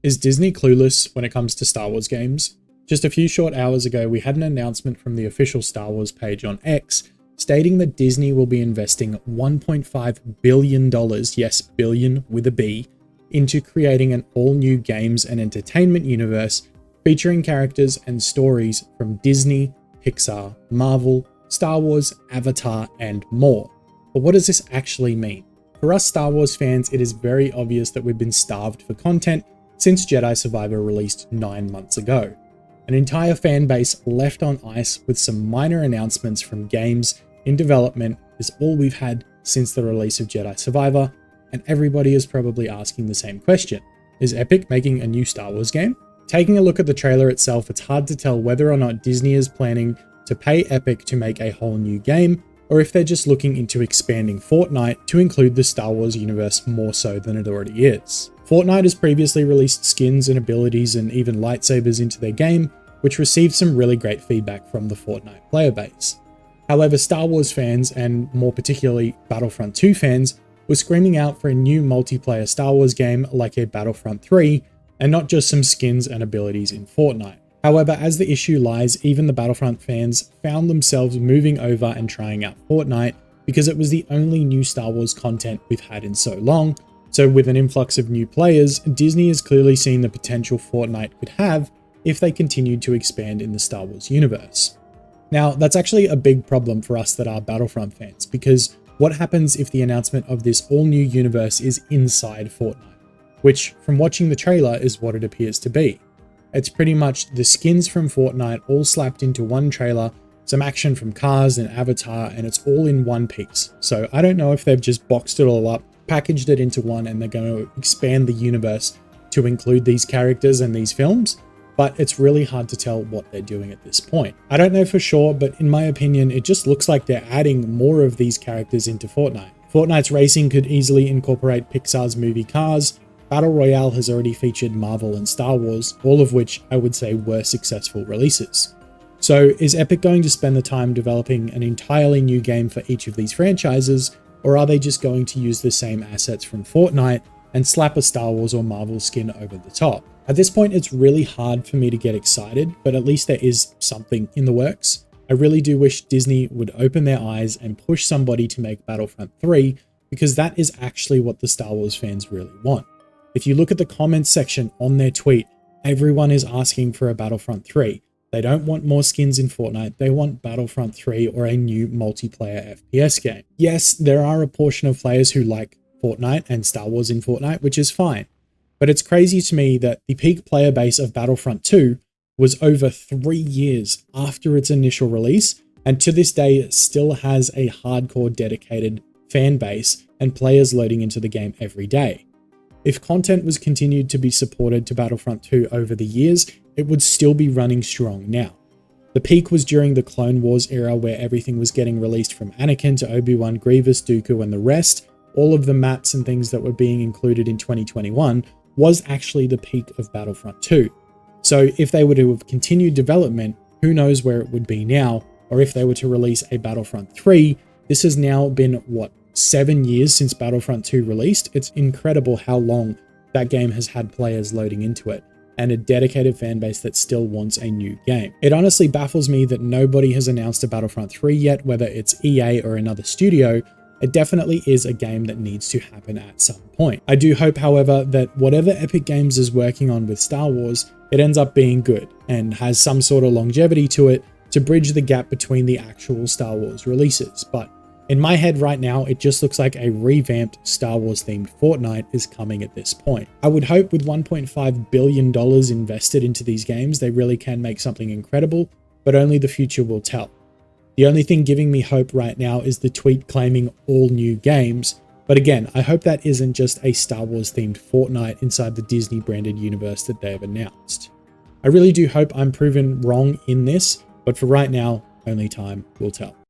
Is Disney clueless when it comes to Star Wars games? Just a few short hours ago, we had an announcement from the official Star Wars page on X stating that Disney will be investing $1.5 billion, yes, billion with a B, into creating an all-new games and entertainment universe featuring characters and stories from Disney, Pixar, Marvel, Star Wars, Avatar, and more. But what does this actually mean? For us Star Wars fans, it is very obvious that we've been starved for content since Jedi Survivor released 9 months ago. An entire fan base left on ice with some minor announcements from games in development is all we've had since the release of Jedi Survivor, and everybody is probably asking the same question. Is Epic making a new Star Wars game? Taking a look at the trailer itself, it's hard to tell whether or not Disney is planning to pay Epic to make a whole new game, or if they're just looking into expanding Fortnite to include the Star Wars universe more so than it already is. Fortnite has previously released skins and abilities and even lightsabers into their game, which received some really great feedback from the Fortnite player base. However, Star Wars fans, and more particularly Battlefront 2 fans, were screaming out for a new multiplayer Star Wars game like a Battlefront 3, and not just some skins and abilities in Fortnite. However, as the issue lies, even the Battlefront fans found themselves moving over and trying out Fortnite because it was the only new Star Wars content we've had in so long. So with an influx of new players, Disney has clearly seen the potential Fortnite could have if they continued to expand in the Star Wars universe. Now, that's actually a big problem for us that are Battlefront fans, because what happens if the announcement of this all-new universe is inside Fortnite? Which, from watching the trailer, is what it appears to be. It's pretty much the skins from Fortnite all slapped into one trailer, some action from Cars and Avatar, and it's all in one piece. So I don't know if they've just boxed it all up, packaged it into one, and they're going to expand the universe to include these characters and these films, but it's really hard to tell what they're doing at this point. I don't know for sure, but in my opinion, it just looks like they're adding more of these characters into Fortnite. Fortnite's racing could easily incorporate Pixar's movie Cars. Battle Royale has already featured Marvel and Star Wars, all of which I would say were successful releases. So is Epic going to spend the time developing an entirely new game for each of these franchises, or are they just going to use the same assets from Fortnite and slap a Star Wars or Marvel skin over the top? At this point, it's really hard for me to get excited, but at least there is something in the works. I really do wish Disney would open their eyes and push somebody to make Battlefront 3, because that is actually what the Star Wars fans really want. If you look at the comments section on their tweet, everyone is asking for a Battlefront 3. They don't want more skins in Fortnite, they want Battlefront 3 or a new multiplayer FPS game. Yes, there are a portion of players who like Fortnite and Star Wars in Fortnite, which is fine. But it's crazy to me that the peak player base of Battlefront 2 was over 3 years after its initial release, and to this day it still has a hardcore dedicated fan base and players loading into the game every day. If content was continued to be supported to Battlefront 2 over the years, it would still be running strong now. The peak was during the Clone Wars era, where everything was getting released from Anakin to Obi-Wan, Grievous, Dooku, and the rest. All of the maps and things that were being included in 2021 was actually the peak of Battlefront 2. So if they were to have continued development, who knows where it would be now, or if they were to release a Battlefront 3, this has now been, 7 years since Battlefront 2 released. It's incredible how long that game has had players loading into it, and a dedicated fan base that still wants a new game. It honestly baffles me that nobody has announced a Battlefront 3 yet, whether it's EA or another studio. It definitely is a game that needs to happen at some point. I do hope, however, that whatever Epic Games is working on with Star Wars, it ends up being good and has some sort of longevity to it to bridge the gap between the actual Star Wars releases. But in my head right now, it just looks like a revamped Star Wars themed Fortnite is coming at this point. I would hope with $1.5 billion invested into these games, they really can make something incredible, but only the future will tell. The only thing giving me hope right now is the tweet claiming all new games. But again, I hope that isn't just a Star Wars themed Fortnite inside the Disney branded universe that they have announced. I really do hope I'm proven wrong in this, but for right now, only time will tell.